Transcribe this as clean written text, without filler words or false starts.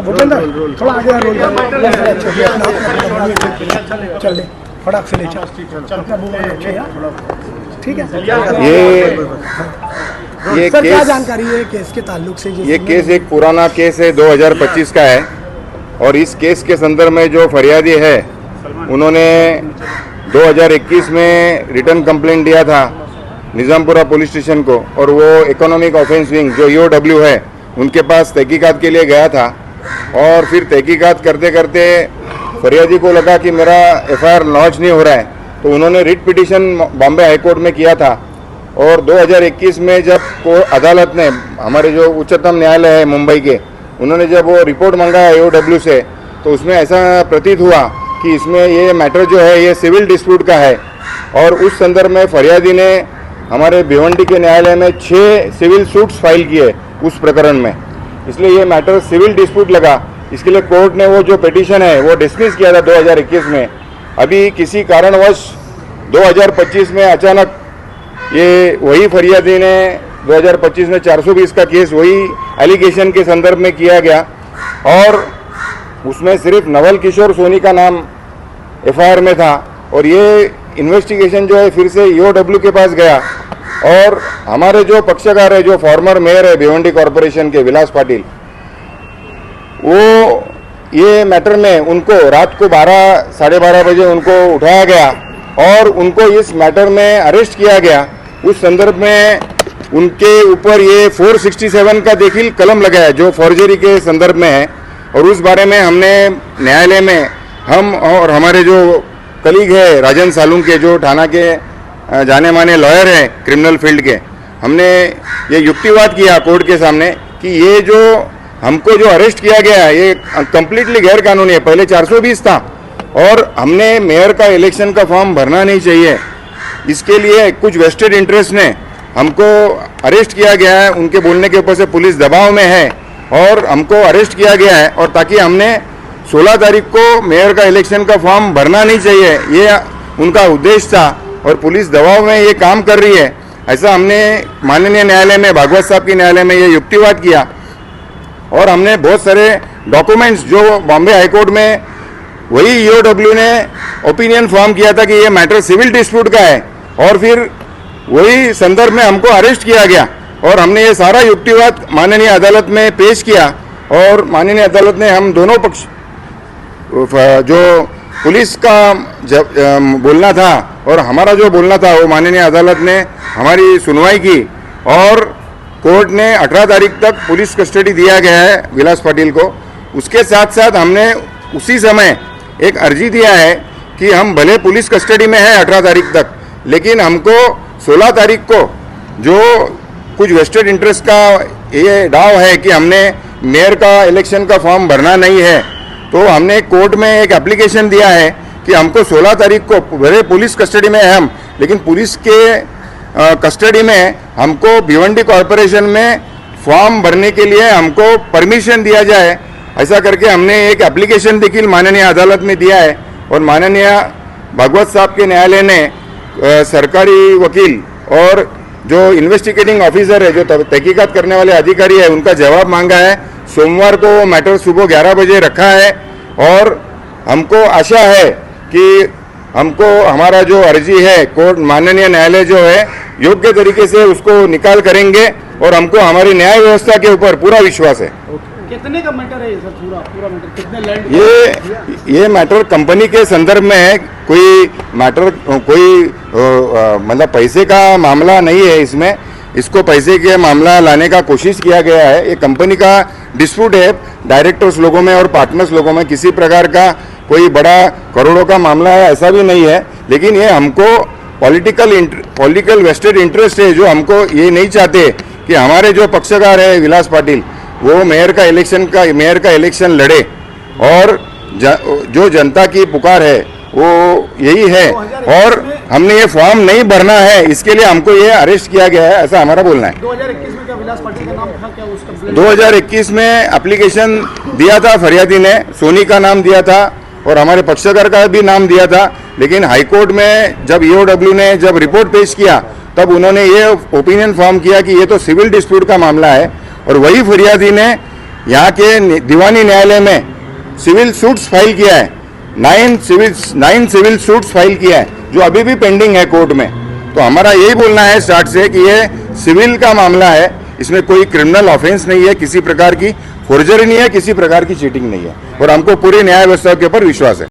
भूपेंद्र थोड़ा आगे रोल चल फटाक से ले चल अपना ठीक है। ये सर केस, क्या जानकारी है केस के ताल्लुक से? ये केस एक पुराना केस है, 2025 का है। और इस केस के संदर्भ में जो फरियादी है उन्होंने 2021 में रिटर्न कंप्लेंट दिया था निज़ामपुरा पुलिस स्टेशन को, और वो इकोनॉमिक ऑफेंस विंग जो ईओडब्ल्यू है उनके पास तहकीकात के लिए गया था। और फिर तहकीकात करते करते फरियादी को लगा कि मेरा एफआईआर लॉन्च नहीं हो रहा है, तो उन्होंने writ petition Bombay high court में किया था। और 2021 में जब अदालत ने, हमारे जो उच्चतम न्यायालय है मुंबई के, उन्होंने जब वो रिपोर्ट मंगाया ईओडब्ल्यू से, तो उसमें ऐसा प्रतीत हुआ कि इसमें ये मैटर जो है ये सिविल डिस्प्यूट का है। और उस संदर्भ में फरियादी ने हमारे भिवंडी के न्यायालय में 6 सिविल सूट्स फाइल किए उस प्रकरण में, इसलिए ये मैटर सिविल डिस्प्यूट लगा। इसके लिए कोर्ट ने वो जो पिटीशन है वो डिसमिस किया था 2021 में। अभी किसी कारणवश 2025 में अचानक ये वही फरियादी ने 2025 में 420 का केस वही एलिगेशन के संदर्भ में किया गया, और उसमें सिर्फ नवल किशोर सोनी का नाम एफआईआर में था। और ये इन्वेस्टिगेशन जो है फिर से ईओडब्ल्यू के पास गया, और हमारे जो पक्षकार है, जो फॉर्मर मेयर है भिवंडी कॉरपोरेशन के विलास पाटिल, वो ये मैटर में उनको रात को 12 साढ़े 12 बजे उनको उठाया गया और उनको इस मैटर में अरेस्ट किया गया। उस संदर्भ में उनके ऊपर ये 467 का देखिल कलम लगाया जो फॉर्जरी के संदर्भ में है। और उस बारे में हमने न्यायालय में, हम और हमारे जो कलीग है राजन सालूंग के, जो थाना के जाने माने लॉयर हैं क्रिमिनल फील्ड के, हमने ये युक्तिवाद किया कोर्ट के सामने कि ये जो हमको जो अरेस्ट किया गया है ये कंप्लीटली गैर कानूनी है। पहले 420 था और हमने मेयर का इलेक्शन का फॉर्म भरना नहीं चाहिए, इसके लिए कुछ वेस्टेड इंटरेस्ट ने हमको अरेस्ट किया गया है। उनके बोलने के ऊपर से पुलिस दबाव में है और हमको अरेस्ट किया गया है, और ताकि हमने 16 तारीख को मेयर का इलेक्शन का फॉर्म भरना नहीं चाहिए, ये उनका उद्देश्य था। और पुलिस दबाव में ये काम कर रही है, ऐसा हमने माननीय न्यायालय में, भागवत साहब के न्यायालय में ये युक्तिवाद किया। और हमने बहुत सारे डॉक्यूमेंट्स जो बॉम्बे हाईकोर्ट में वही ईओडब्ल्यू ने ओपिनियन फॉर्म किया था कि ये मैटर सिविल डिस्प्यूट का है, और फिर वही संदर्भ में हमको अरेस्ट किया गया। और हमने ये सारा युक्तिवाद माननीय अदालत में पेश किया, और माननीय अदालत ने हम दोनों पक्ष, जो पुलिस का जब बोलना था और हमारा जो बोलना था, वो माननीय अदालत ने हमारी सुनवाई की, और कोर्ट ने 18 तारीख तक पुलिस कस्टडी दिया गया है विलास पाटिल को। उसके साथ साथ हमने उसी समय एक अर्जी दिया है कि हम भले पुलिस कस्टडी में है 18 तारीख तक, लेकिन हमको 16 तारीख को जो कुछ वेस्टेड इंटरेस्ट का ये दाव है कि हमने मेयर का इलेक्शन का फॉर्म भरना नहीं है, तो हमने कोर्ट में एक एप्लीकेशन दिया है कि हमको 16 तारीख को, भले पुलिस कस्टडी में है हम, लेकिन पुलिस के कस्टडी में हमको भिवंडी कॉरपोरेशन में फॉर्म भरने के लिए हमको परमिशन दिया जाए। ऐसा करके हमने एक एप्लीकेशन देखिल माननीय अदालत में दिया है, और माननीय भागवत साहब के न्यायालय ने सरकारी वकील और जो इन्वेस्टिगेटिंग ऑफिसर है, जो तहकीकात करने वाले अधिकारी है, उनका जवाब मांगा है। सोमवार को मैटर सुबह 11 बजे रखा है, और हमको आशा है कि हमको हमारा जो अर्जी है कोर्ट माननीय न्यायालय जो है योग्य तरीके से उसको निकाल करेंगे, और हमको हमारी न्याय व्यवस्था के ऊपर पूरा विश्वास है। कितने का मैटर है सर? पूरा मैटर कितने लैंड? ये मैटर कंपनी के संदर्भ में है, कोई मैटर कोई मतलब पैसे का मामला नहीं है इसमें। इसको पैसे के मामला लाने का कोशिश किया गया है। ये कंपनी का डिस्प्यूट है डायरेक्टर्स लोगों में और पार्टनर्स लोगों में, किसी प्रकार का कोई बड़ा करोड़ों का मामला है ऐसा भी नहीं है। लेकिन ये हमको पॉलिटिकल वेस्टेड इंटरेस्ट है, जो हमको ये नहीं चाहते कि हमारे जो पक्षकार है विलास पाटिल, वो मेयर का इलेक्शन लड़े, और जो जनता की पुकार है वो यही है, और हमने ये फॉर्म नहीं भरना है, इसके लिए हमको ये अरेस्ट किया गया है, ऐसा हमारा बोलना है। 2021 में क्या विलास पाटिल का नाम था क्या उस कंप्लेंट? 2021 में एप्लीकेशन दिया था फरियादी ने, सोनी का नाम दिया था और हमारे पक्षकार का भी नाम दिया था। लेकिन हाईकोर्ट में जब ईओडब्ल्यू ने जब रिपोर्ट पेश किया, तब उन्होंने ये ओपिनियन फॉर्म किया कि ये तो सिविल डिस्प्यूट का मामला है, और वही फरियादी ने यहाँ के दीवानी न्यायालय में सिविल सूट्स फाइल किया है, 9 सिविल सूट्स फाइल किया है जो अभी भी पेंडिंग है कोर्ट में। तो हमारा यही बोलना है स्टार्ट से कि ये सिविल का मामला है, इसमें कोई क्रिमिनल ऑफेंस नहीं है, किसी प्रकार की फोर्जरी नहीं है, किसी प्रकार की चीटिंग नहीं है और हमको पूरी न्याय व्यवस्था के ऊपर विश्वास है।